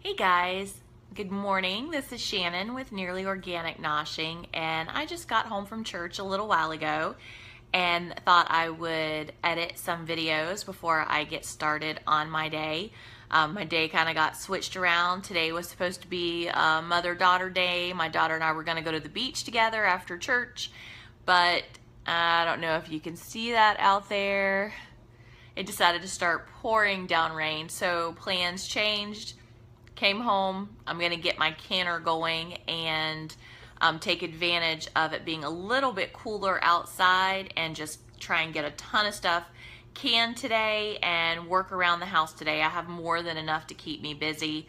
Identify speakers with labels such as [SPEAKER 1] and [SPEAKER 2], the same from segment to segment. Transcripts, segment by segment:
[SPEAKER 1] Hey guys, good morning. This is Shannon with Nearly Organic Noshing, and I just got home from church a little while ago and thought I would edit some videos before I get started on my day. My day kind of got switched around. Today was supposed to be mother-daughter day. My daughter and I were going to go to the beach together after church, but I don't know if you can see that out there. It decided to start pouring down rain, so plans changed. Came home, I'm gonna get my canner going and take advantage of it being a little bit cooler outside and just try and get a ton of stuff canned today and work around the house today. I have more than enough to keep me busy.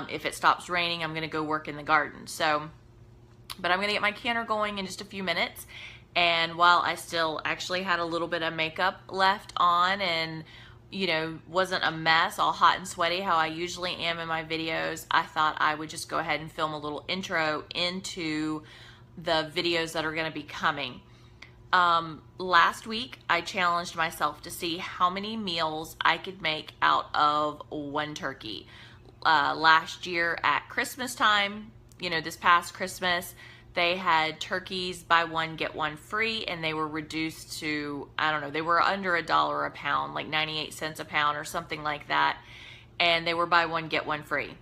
[SPEAKER 1] If it stops raining, I'm gonna go work in the garden. But I'm gonna get my canner going in just a few minutes. And while I still actually had a little bit of makeup left on and wasn't a mess, all hot and sweaty how I usually am in my videos, I thought I would just go ahead and film a little intro into the videos that are going to be coming. Last week, I challenged myself to see how many meals I could make out of one turkey. Last year at Christmas time, this past Christmas, they had turkeys buy one get one free, and they were reduced to, I don't know, they were under $1 a pound, like 98 cents a pound or something like that, and they were buy one get one free.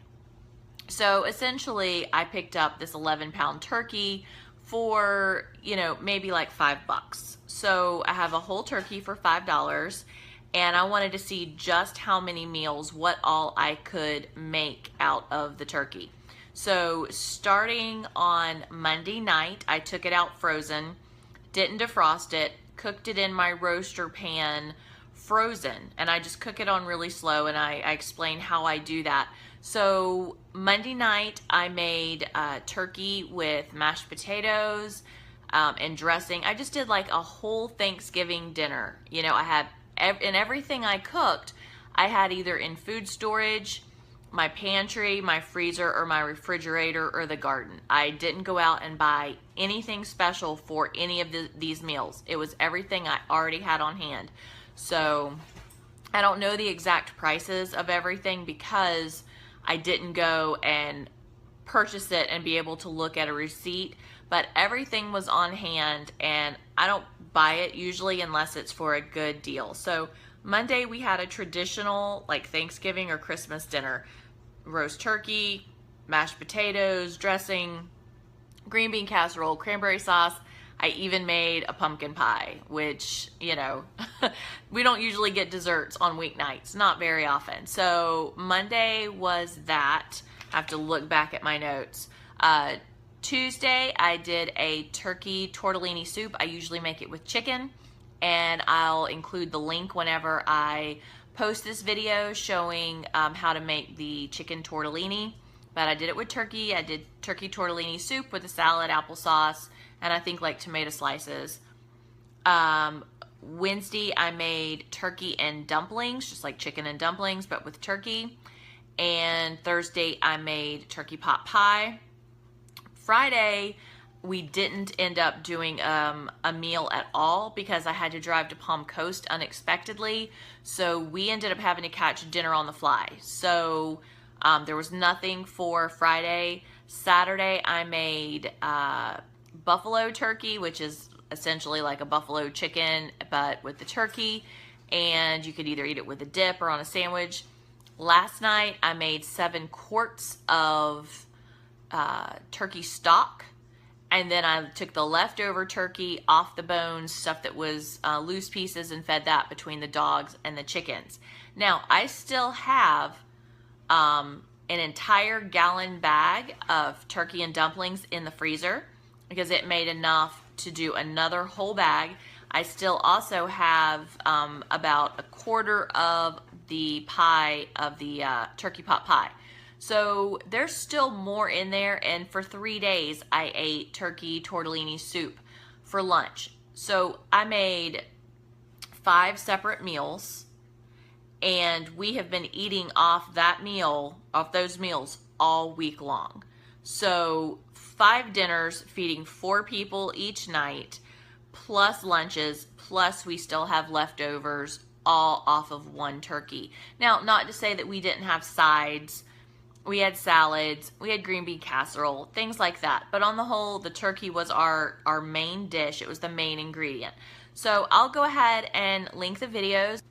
[SPEAKER 1] So essentially I picked up this 11-pound turkey for maybe like $5. So I have a whole turkey for $5, and I wanted to see just how many meals, what all I could make out of the turkey. So starting on Monday night, I took it out frozen, didn't defrost it, cooked it in my roaster pan frozen, and I just cook it on really slow, and I explain how I do that. So Monday night, I made turkey with mashed potatoes and dressing. I just did like a whole Thanksgiving dinner. I had, in everything I cooked, I had either in food storage, my pantry, my freezer, or my refrigerator, or the garden. I didn't go out and buy anything special for any of these meals. It was everything I already had on hand. So I don't know the exact prices of everything because I didn't go and purchase it and be able to look at a receipt, but everything was on hand, and I don't buy it usually unless it's for a good deal. So Monday we had a traditional like Thanksgiving or Christmas dinner. Roast turkey, mashed potatoes, dressing, green bean casserole, cranberry sauce. I even made a pumpkin pie, which, we don't usually get desserts on weeknights, not very often. So Monday was that. I have to look back at my notes. Tuesday, I did a turkey tortellini soup. I usually make it with chicken, and I'll include the link whenever I post this video showing how to make the chicken tortellini. But I did it with turkey. I did turkey tortellini soup with a salad, applesauce, and I think like tomato slices. Wednesday, I made turkey and dumplings, just like chicken and dumplings, but with turkey. And Thursday, I made turkey pot pie. Friday, we didn't end up doing a meal at all because I had to drive to Palm Coast unexpectedly. So we ended up having to catch dinner on the fly. So there was nothing for Friday. Saturday, I made buffalo turkey, which is essentially like a buffalo chicken, but with the turkey. And you could either eat it with a dip or on a sandwich. Last night, I made 7 quarts of turkey stock. And then I took the leftover turkey off the bones, stuff that was loose pieces, and fed that between the dogs and the chickens. Now, I still have an entire gallon bag of turkey and dumplings in the freezer because it made enough to do another whole bag. I still also have about a quarter of the pie of the turkey pot pie. So there's still more in there, and for 3 days I ate turkey tortellini soup for lunch. So I made 5 separate meals, and we have been eating off those meals all week long. So 5 dinners feeding 4 people each night, plus lunches, plus we still have leftovers, all off of one turkey. Now, not to say that we didn't have sides we had salads, we had green bean casserole, things like that. But on the whole, the turkey was our main dish. It was the main ingredient. So I'll go ahead and link the videos.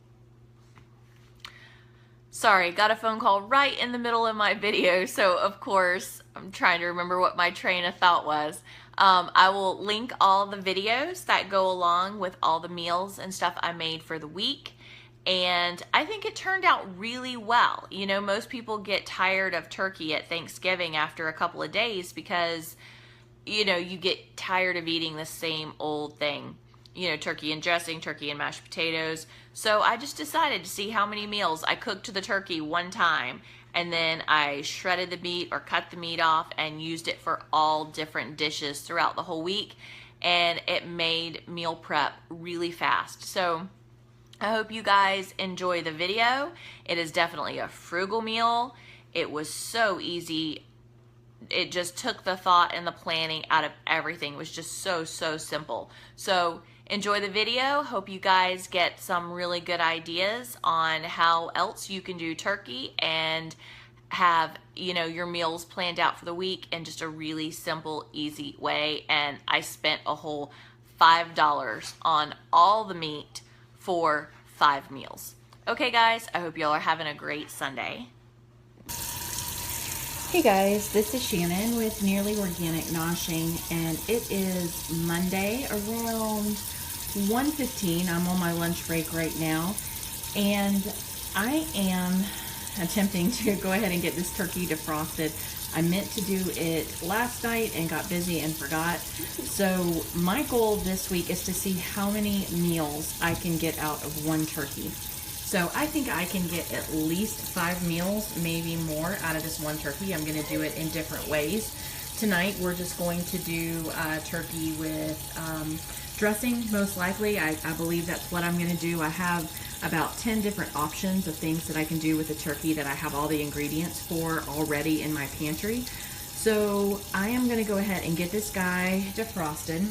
[SPEAKER 1] Sorry, got a phone call right in the middle of my video, so of course I'm trying to remember what my train of thought was. I will link all the videos that go along with all the meals and stuff I made for the week. And I think it turned out really well. You know, most people get tired of turkey at Thanksgiving after a couple of days because, you know, you get tired of eating the same old thing. You know, turkey and dressing, turkey and mashed potatoes. So I just decided to see how many meals I cooked the turkey one time, and then I shredded the meat or cut the meat off and used it for all different dishes throughout the whole week. And it made meal prep really fast. So I hope you guys enjoy the video. It is definitely a frugal meal. It was so easy. It just took the thought and the planning out of everything. It was just so simple. So enjoy the video. Hope you guys get some really good ideas on how else you can do turkey and have, you know, your meals planned out for the week in just a really simple, easy way. And I spent a whole $5 on all the meat for 5 meals. Okay guys, I hope y'all are having a great Sunday.
[SPEAKER 2] Hey guys, this is Shannon with Nearly Organic Noshing, and it is Monday around 1:15. I'm on my lunch break right now, and I am attempting to go ahead and get this turkey defrosted. I meant to do it last night and got busy and forgot. So my goal this week is to see how many meals I can get out of one turkey. So I think I can get at least 5 meals, maybe more, out of this one turkey. I'm going to do it in different ways. Tonight we're just going to do turkey with dressing, most likely. I believe that's what I'm going to do. I have about 10 different options of things that I can do with the turkey that I have all the ingredients for already in my pantry. So I am going to go ahead and get this guy defrosted.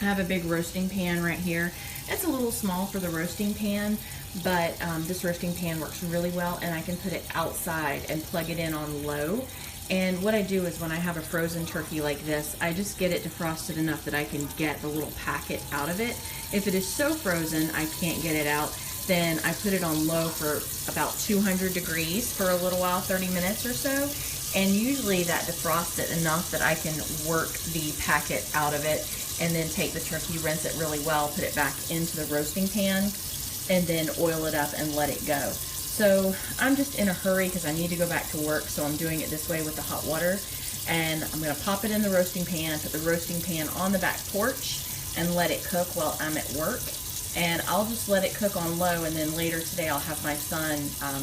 [SPEAKER 2] I have a big roasting pan right here. It's a little small for the roasting pan, but this roasting pan works really well, and I can put it outside and plug it in on low. And what I do is when I have a frozen turkey like this, I just get it defrosted enough that I can get the little packet out of it. If it is so frozen I can't get it out, then I put it on low for about 200 degrees for a little while, 30 minutes or so. And usually that defrosts it enough that I can work the packet out of it and then take the turkey, rinse it really well, put it back into the roasting pan, and then oil it up and let it go. So I'm just in a hurry because I need to go back to work, so I'm doing it this way with the hot water. And I'm going to pop it in the roasting pan, put the roasting pan on the back porch, and let it cook while I'm at work. And I'll just let it cook on low, and then later today I'll have my son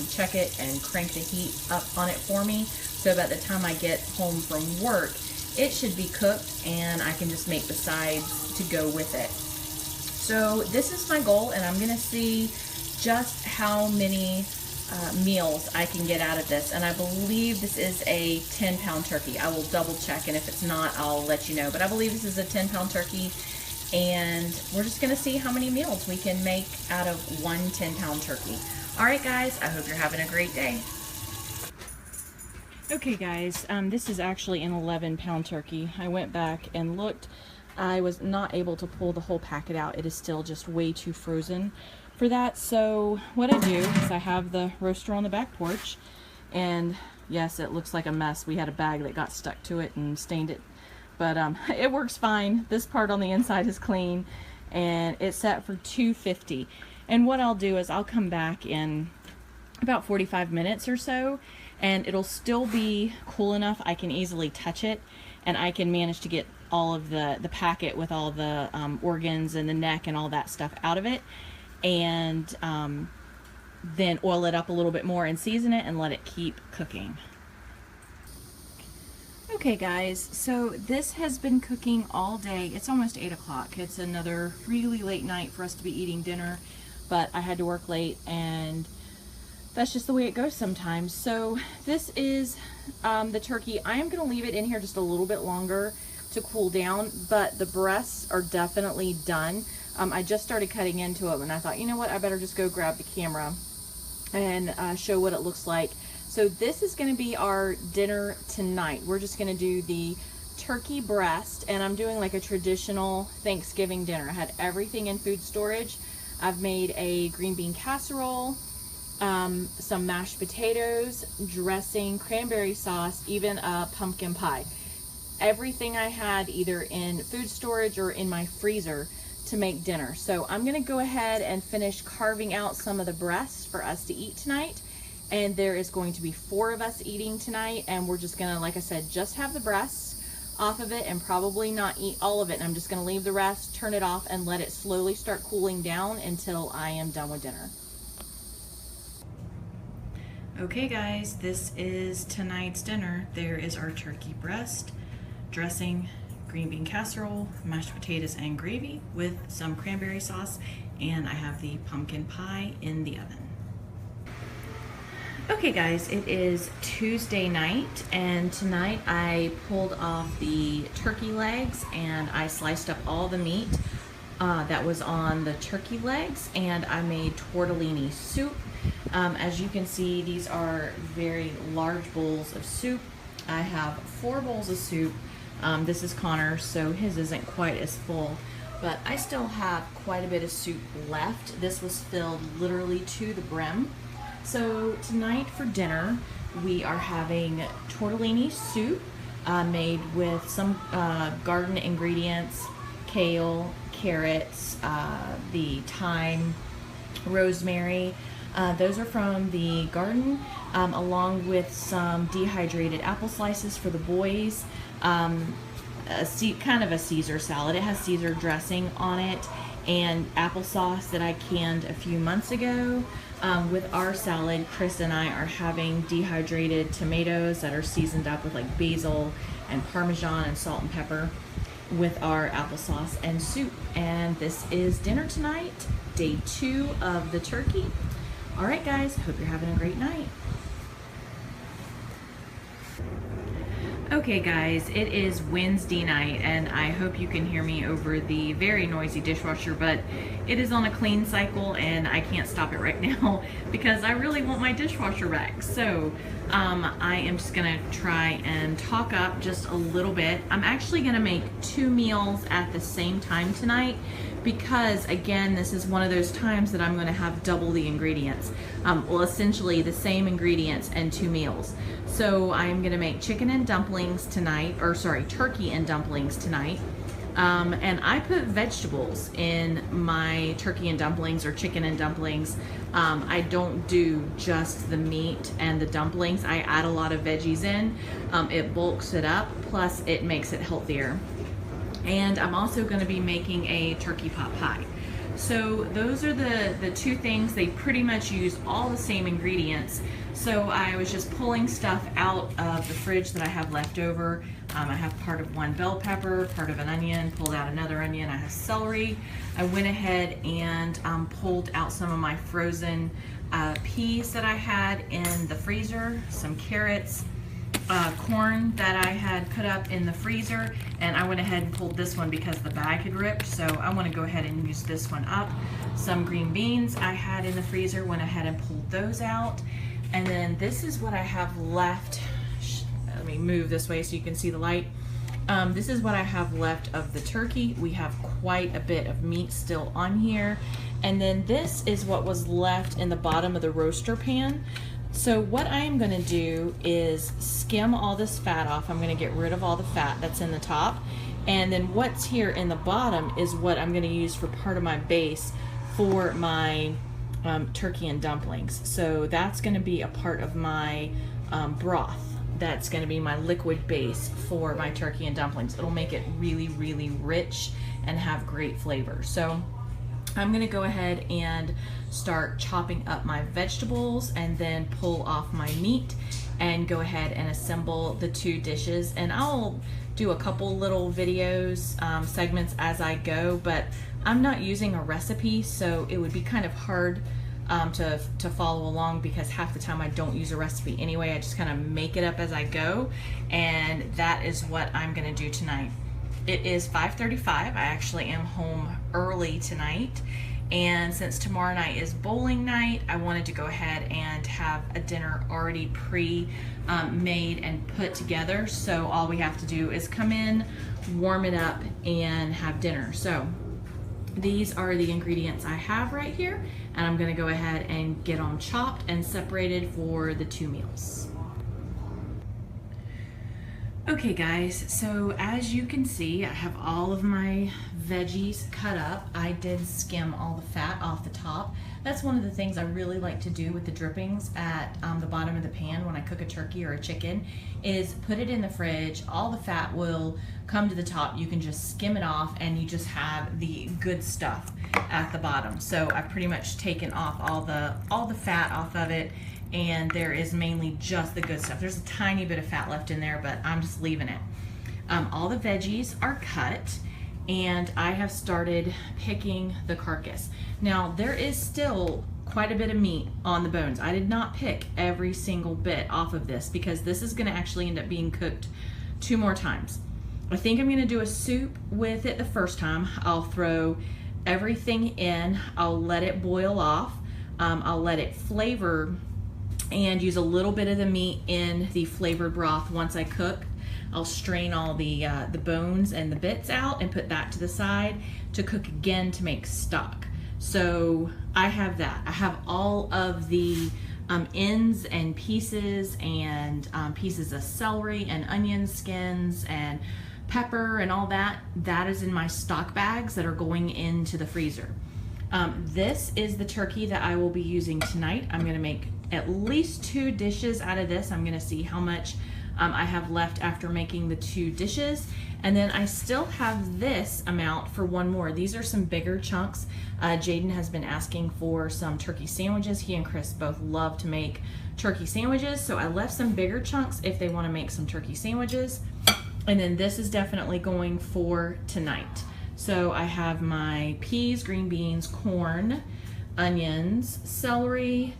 [SPEAKER 2] check it and crank the heat up on it for me. So by the time I get home from work, it should be cooked, and I can just make the sides to go with it. So this is my goal, and I'm going to see just how many meals I can get out of this. And I believe this is a 10-pound turkey. I will double check, and if it's not, I'll let you know. But I believe this is a 10-pound turkey, and we're just going to see how many meals we can make out of one 10-pound turkey. All right, guys, I hope you're having a great day. Okay, guys, this is actually an 11-pound turkey. I went back and looked. I was not able to pull the whole packet out. It is still just way too frozen for that. So what I do is I have the roaster on the back porch, and yes, it looks like a mess. We had a bag that got stuck to it and stained it, but it works fine. This part on the inside is clean, and it's set for 250. And what I'll do is I'll come back in about 45 minutes or so, and it'll still be cool enough I can easily touch it, and I can manage to get all of the packet with all the organs and the neck and all that stuff out of it, and then oil it up a little bit more and season it and let it keep cooking. Okay guys, so this has been cooking all day. It's almost 8 o'clock. It's another really late night for us to be eating dinner, but I had to work late, and that's just the way it goes sometimes. So this is the turkey. I am going to leave it in here just a little bit longer to cool down, but the breasts are definitely done. I just started cutting into it, and I thought, you know what, I better just go grab the camera and show what it looks like. So this is going to be our dinner tonight. We're just going to do the turkey breast, and I'm doing like a traditional Thanksgiving dinner. I had everything in food storage. I've made a green bean casserole, some mashed potatoes, dressing, cranberry sauce, even a pumpkin pie. Everything I had either in food storage or in my freezer to make dinner. So I'm gonna go ahead and finish carving out some of the breasts for us to eat tonight. And there is going to be 4 of us eating tonight, and we're just gonna, like I said, just have the breasts off of it and probably not eat all of it. And I'm just gonna leave the rest, turn it off, and let it slowly start cooling down until I am done with dinner. Okay guys, this is tonight's dinner. There is our turkey breast, dressing, green bean casserole, mashed potatoes and gravy with some cranberry sauce, and I have the pumpkin pie in the oven. Okay guys, it is Tuesday night, and tonight I pulled off the turkey legs and I sliced up all the meat that was on the turkey legs, and I made tortellini soup. As you can see, these are very large bowls of soup. I have 4 bowls of soup. This is Connor, so his isn't quite as full, but I still have quite a bit of soup left. This was filled literally to the brim. So tonight for dinner, we are having tortellini soup made with some garden ingredients, kale, carrots, the thyme, rosemary. Those are from the garden, along with some dehydrated apple slices for the boys. Kind of a Caesar salad. It has Caesar dressing on it, and applesauce that I canned a few months ago. With our salad, Chris and I are having dehydrated tomatoes that are seasoned up with like basil and Parmesan and salt and pepper with our applesauce and soup. And this is dinner tonight, day 2 of the turkey. All right guys, hope you're having a great night. Okay guys, it is Wednesday night, and I hope you can hear me over the very noisy dishwasher, but it is on a clean cycle and I can't stop it right now because I really want my dishwasher back. So I am just gonna try and talk up just a little bit. I'm actually gonna make 2 meals at the same time tonight because, again, this is one of those times that I'm gonna have double the ingredients. Well, essentially the same ingredients and 2 meals. So I'm gonna make chicken and dumplings tonight, or sorry, turkey and dumplings tonight. And I put vegetables in my turkey and dumplings or chicken and dumplings. I don't do just the meat and the dumplings. I add a lot of veggies in. It bulks it up, plus it makes it healthier. And I'm also going to be making a turkey pot pie. So those are the 2 things. They pretty much use all the same ingredients. So I was just pulling stuff out of the fridge that I have left over. I have part of 1 bell pepper, part of an onion, pulled out another onion. I have celery. I went ahead and pulled out some of my frozen peas that I had in the freezer, some carrots, corn that I had put up in the freezer, and I went ahead and pulled this one because the bag had ripped, so I want to go ahead and use this one up. Some green beans I had in the freezer, went ahead and pulled those out. And then this is what I have left. Let me move this way so you can see the light. This is what I have left of the turkey. We have quite a bit of meat still on here. And then this is what was left in the bottom of the roaster pan. So what I am going to do is skim all this fat off. I'm going to get rid of all the fat that's in the top. And then what's here in the bottom is what I'm going to use for part of my base for my turkey and dumplings. So that's going to be a part of my broth. That's going to be my liquid base for my turkey and dumplings. It'll make it really, really rich and have great flavor. So I'm going to go ahead and start chopping up my vegetables and then pull off my meat and go ahead and assemble the 2 dishes. And I'll do a couple little videos, segments as I go, but I'm not using a recipe, so it would be kind of hard to follow along because half the time I don't use a recipe anyway. I just kind of make it up as I go, and that is what I'm going to do tonight. It is 5:35. I actually am home early tonight, And since tomorrow night is bowling night, I wanted to go ahead and have a dinner already pre-made and put together. So all we have to do is come in, warm it up, and have dinner. So these are the ingredients I have right here, and I'm gonna go ahead and get them chopped and separated for the 2 meals. Okay guys, so as you can see, I have all of my veggies cut up. I did skim all the fat off the top. That's one of the things I really like to do with the drippings at the bottom of the pan when I cook a turkey or a chicken, is put it in the fridge. All the fat will come to the top. You can just skim it off and you just have the good stuff at the bottom. So I've pretty much taken off all the fat off of it, and there is mainly just the good stuff. There's a tiny bit of fat left in there, but I'm just leaving it. All the veggies are cut, and I have started picking the carcass. Now, there is still quite a bit of meat on the bones. I did not pick every single bit off of this because this is gonna actually end up being cooked 2 more times. I think I'm gonna do a soup with it the first time. I'll throw everything in, I'll let it boil off, I'll let it flavor and use a little bit of the meat in the flavored broth. Once I cook, I'll strain all the bones and the bits out and put that to the side to cook again to make stock. So I have that. I have all of the ends and pieces and pieces of celery and onion skins and pepper and all that. That is in my stock bags that are going into the freezer. This is the turkey that I will be using tonight. I'm gonna make at least 2 dishes out of this. I'm gonna see how much I have left after making the 2 dishes. And then I still have this amount for 1 more. These are some bigger chunks. Jaden has been asking for some turkey sandwiches. He and Chris both love to make turkey sandwiches. So I left some bigger chunks if they wanna make some turkey sandwiches. And then this is definitely going for tonight. So I have my peas, green beans, corn, onions, celery,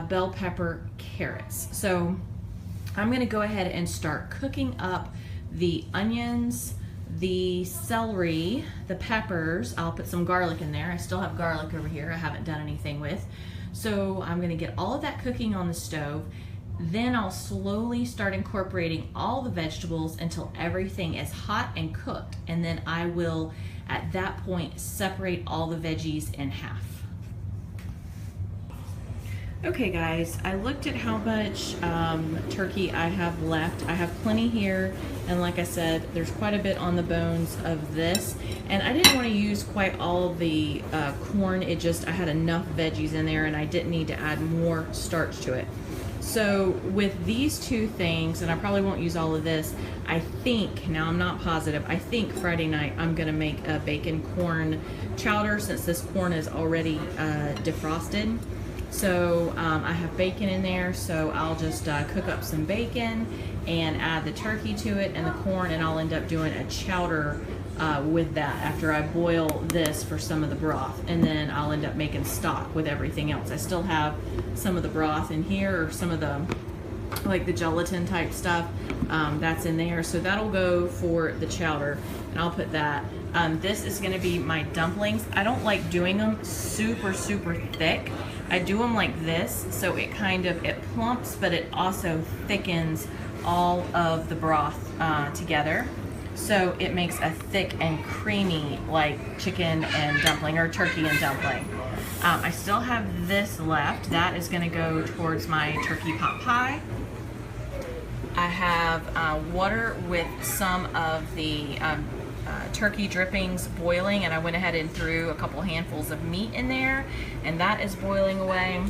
[SPEAKER 2] bell pepper, carrots. So I'm gonna go ahead and start cooking up the onions, the celery, the peppers. I'll put some garlic in there. I still have garlic over here I haven't done anything with. So I'm gonna get all of that cooking on the stove. Then I'll slowly start incorporating all the vegetables until everything is hot and cooked. And then I will, at that point, separate all the veggies in half. Okay guys, I looked at how much turkey I have left. I have plenty here, and like I said, there's quite a bit on the bones of this. And I didn't want to use quite all of the corn. I had enough veggies in there and I didn't need to add more starch to it. So with these 2 things, and I probably won't use all of this, I think, now I'm not positive, I think Friday night I'm gonna make a bacon corn chowder since this corn is already defrosted. So I have bacon in there, so I'll just cook up some bacon and add the turkey to it and the corn, and I'll end up doing a chowder with that after I boil this for some of the broth, and then I'll end up making stock with everything else. I still have some of the broth in here, or some of the like the gelatin type stuff that's in there, so that'll go for the chowder, and I'll put that. This is going to be my dumplings. I don't like doing them super thick. I do them like this, so it plumps, but it also thickens all of the broth together. So it makes a thick and creamy, like chicken and dumpling, or turkey and dumpling. I still have this left. That is gonna go towards my turkey pot pie. I have water with some of the turkey drippings boiling, and I went ahead and threw a couple handfuls of meat in there, and that is boiling away.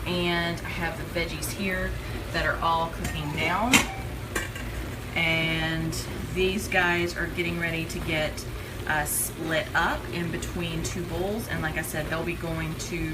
[SPEAKER 2] And I have the veggies here that are all cooking down, and these guys are getting ready to get split up in between 2 bowls, and like I said, they'll be going to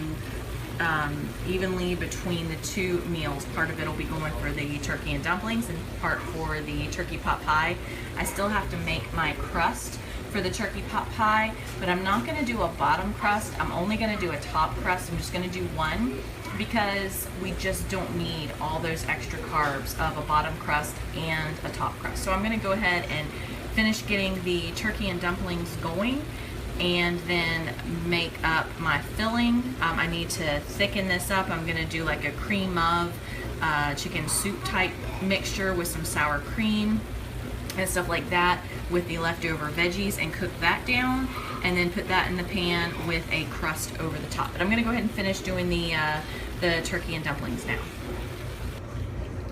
[SPEAKER 2] evenly between the 2 meals. Part of it will be going for the turkey and dumplings and part for the turkey pot pie. I still have to make my crust for the turkey pot pie, but I'm not going to do a bottom crust. I'm only going to do a top crust. I'm just going to do 1 because we just don't need all those extra carbs of a bottom crust and a top crust. So I'm going to go ahead and finish getting the turkey and dumplings going, and then make up my filling. I need to thicken this up. I'm gonna do like a cream of chicken soup type mixture with some sour cream and stuff like that with the leftover veggies, and cook that down and then put that in the pan with a crust over the top. But I'm gonna go ahead and finish doing the turkey and dumplings now.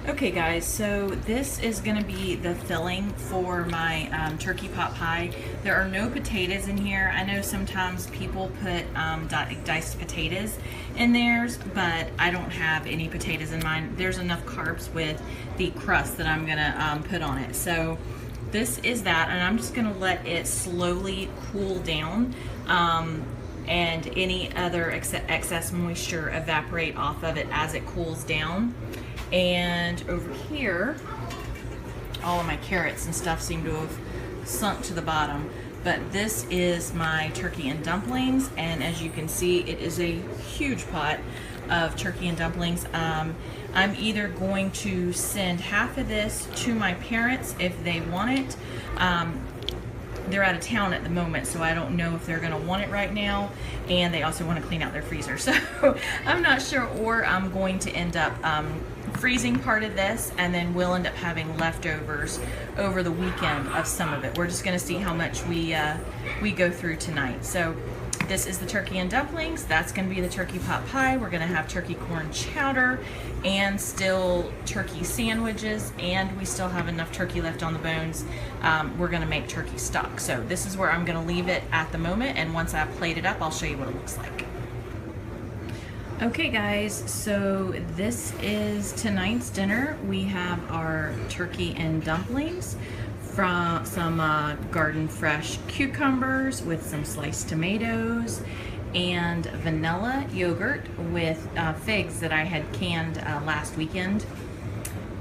[SPEAKER 2] Okay guys, so this is gonna be the filling for my turkey pot pie. There are no potatoes in here. I know sometimes people put diced potatoes in theirs, but I don't have any potatoes in mine. There's enough carbs with the crust that I'm gonna put on it. So this is that, and I'm just gonna let it slowly cool down and any other excess moisture evaporate off of it as it cools down. And over here, all of my carrots and stuff seem to have sunk to the bottom. But this is my turkey and dumplings, and as you can see, it is a huge pot of turkey and dumplings. I'm either going to send half of this to my parents if they want it. They're out of town at the moment, so I don't know if they're gonna want it right now, and they also want to clean out their freezer, so I'm not sure. Or I'm going to end up freezing part of this, and then we'll end up having leftovers over the weekend of some of it. We're just gonna see how much we go through tonight. So this is the turkey and dumplings. That's gonna be the turkey pot pie. We're gonna have turkey corn chowder and still turkey sandwiches, and we still have enough turkey left on the bones. We're gonna make turkey stock. So this is where I'm gonna leave it at the moment, and once I've plated it up, I'll show you what it looks like. Okay guys, so this is tonight's dinner. We have our turkey and dumplings, from some garden fresh cucumbers with some sliced tomatoes, and vanilla yogurt with figs that I had canned last weekend.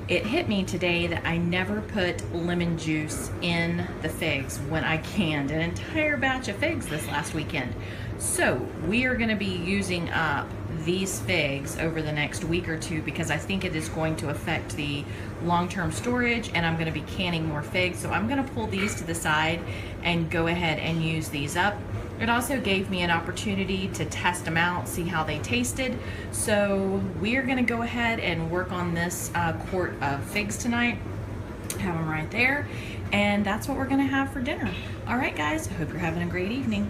[SPEAKER 2] It hit me today that I never put lemon juice in the figs when I canned an entire batch of figs this last weekend. So we are going to be using up these figs over the next week or two, because I think it is going to affect the long-term storage, and I'm going to be canning more figs. So I'm going to pull these to the side and go ahead and use these up. It also gave me an opportunity to test them out, see how they tasted. So we are going to go ahead and work on this quart of figs tonight. Have them right there, and that's what we're going to have for dinner. All right guys, I hope you're having a great evening.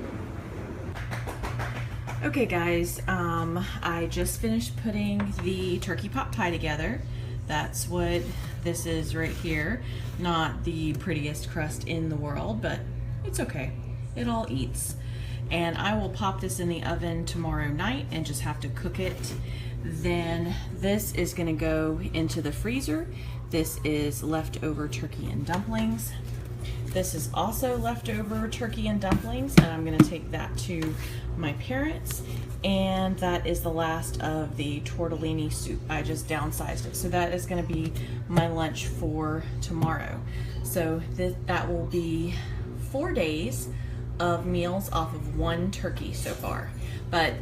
[SPEAKER 2] Okay guys, I just finished putting the turkey pot pie together. That's what this is right here. Not the prettiest crust in the world, but it's okay. It all eats. And I will pop this in the oven tomorrow night and just have to cook it. Then this is gonna go into the freezer. This is leftover turkey and dumplings. This is also leftover turkey and dumplings, and I'm gonna take that to my parents. And that is the last of the tortellini soup. I just downsized it. So that is gonna be my lunch for tomorrow. So that will be 4 days of meals off of one turkey so far. But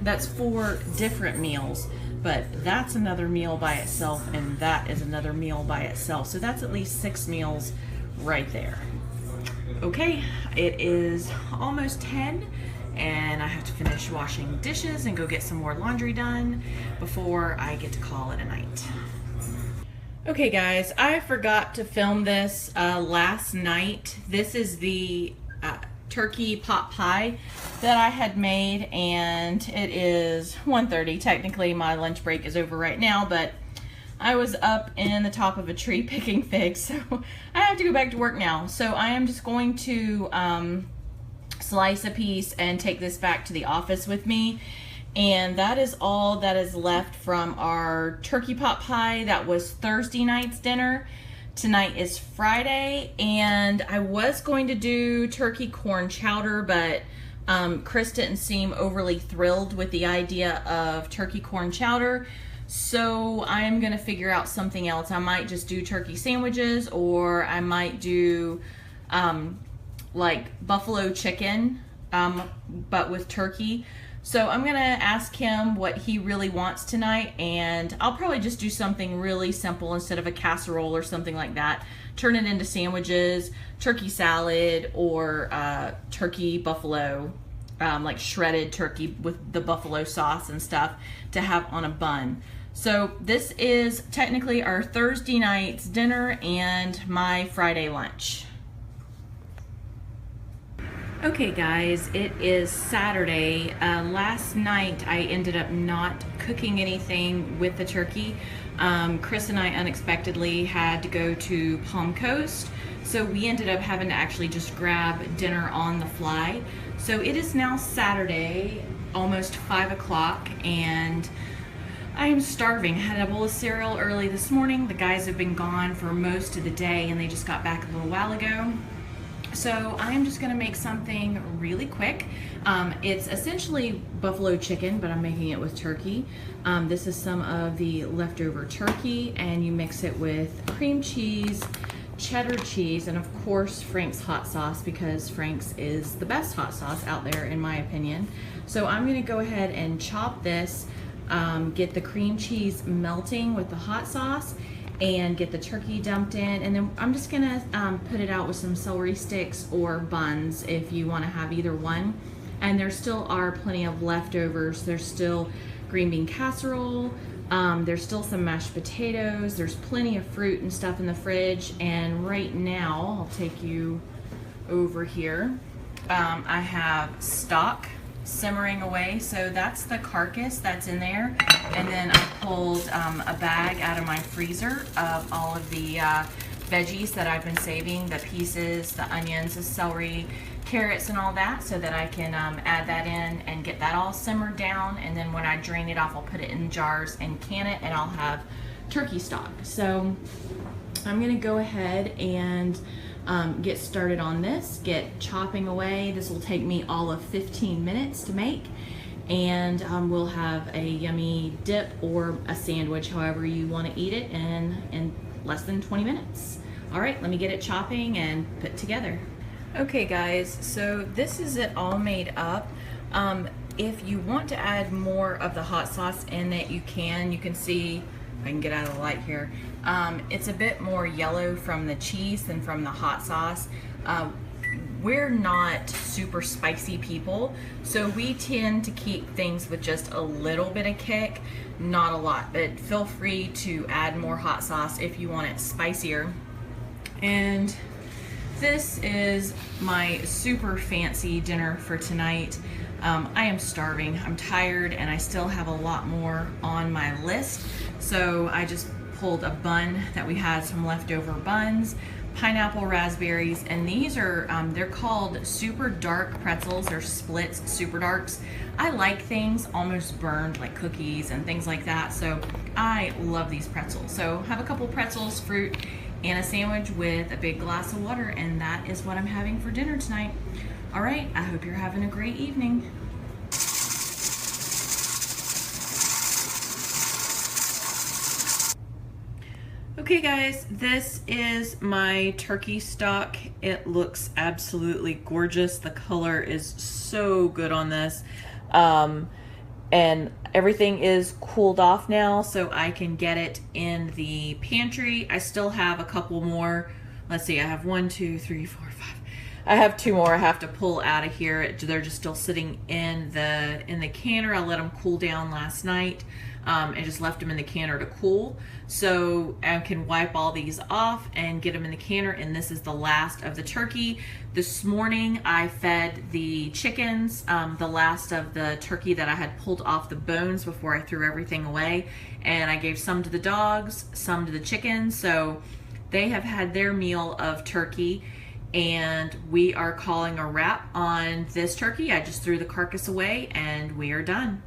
[SPEAKER 2] that's 4 different meals, but that's another meal by itself, and that is another meal by itself. So that's at least 6 meals right there. Okay, it is almost 10, and I have to finish washing dishes and go get some more laundry done before I get to call it a night. Okay guys, I forgot to film this last night. This is the turkey pot pie that I had made, and it is 1:30. Technically my lunch break is over right now, but I was up in the top of a tree picking figs, so I have to go back to work now. So I am just going to slice a piece and take this back to the office with me. And that is all that is left from our turkey pot pie. That was Thursday night's dinner. Tonight is Friday, and I was going to do turkey corn chowder, but Chris didn't seem overly thrilled with the idea of turkey corn chowder. So I'm gonna figure out something else. I might just do turkey sandwiches, or I might do like buffalo chicken, but with turkey. So I'm gonna ask him what he really wants tonight, and I'll probably just do something really simple instead of a casserole or something like that. Turn it into sandwiches, turkey salad, or turkey buffalo, like shredded turkey with the buffalo sauce and stuff to have on a bun. So this is technically our Thursday night's dinner and my Friday lunch. Okay guys, it is Saturday. Last night I ended up not cooking anything with the turkey. Chris and I unexpectedly had to go to Palm Coast, so we ended up having to actually just grab dinner on the fly. So it is now Saturday, almost 5 o'clock, and I am starving. I had a bowl of cereal early this morning. The guys have been gone for most of the day and they just got back a little while ago. So I'm just gonna make something really quick. It's essentially buffalo chicken, but I'm making it with turkey. This is some of the leftover turkey, and you mix it with cream cheese, cheddar cheese, and of course Frank's hot sauce, because Frank's is the best hot sauce out there in my opinion. So I'm gonna go ahead and chop this, get the cream cheese melting with the hot sauce, and get the turkey dumped in, and then I'm just gonna put it out with some celery sticks or buns if you want to have either one. And there still are plenty of leftovers. There's still green bean casserole, there's still some mashed potatoes, there's plenty of fruit and stuff in the fridge. And right now I'll take you over here. I have stock simmering away, so that's the carcass that's in there. And then I pulled a bag out of my freezer of all of the veggies that I've been saving, the pieces, the onions, the celery, carrots, and all that, so that I can add that in and get that all simmered down. And then when I drain it off, I'll put it in jars and can it, and I'll have turkey stock. So I'm gonna go ahead and get started on this, get chopping away. This will take me all of 15 minutes to make, and we'll have a yummy dip or a sandwich, however you want to eat it, in less than 20 minutes. All right, let me get it chopping and put together. Okay guys, so this is it all made up. If you want to add more of the hot sauce in it, you can see, if I can get out of the light here, it's a bit more yellow from the cheese than from the hot sauce. We're not super spicy people, so we tend to keep things with just a little bit of kick, not a lot, but feel free to add more hot sauce if you want it spicier. And this is my super fancy dinner for tonight. I am starving, I'm tired, and I still have a lot more on my list. So I just pulled a bun that we had, some leftover buns, pineapple, raspberries, and these are, they're called super dark pretzels. They're splits, super darks. I like things almost burned, like cookies and things like that, so I love these pretzels. So have a couple pretzels, fruit, and a sandwich with a big glass of water, and that is what I'm having for dinner tonight. All right, I hope you're having a great evening. Okay guys, this is my turkey stock. It looks absolutely gorgeous. The color is so good on this. And everything is cooled off now, so I can get it in the pantry. I still have a couple more. Let's see, I have 1, 2, 3, 4, 5. I have 2 more I have to pull out of here. They're just still sitting in the canner. I let them cool down last night. And just left them in the canner to cool. So I can wipe all these off and get them in the canner, and this is the last of the turkey. This morning I fed the chickens the last of the turkey that I had pulled off the bones before I threw everything away, and I gave some to the dogs, some to the chickens, so they have had their meal of turkey, and we are calling a wrap on this turkey. I just threw the carcass away and we are done.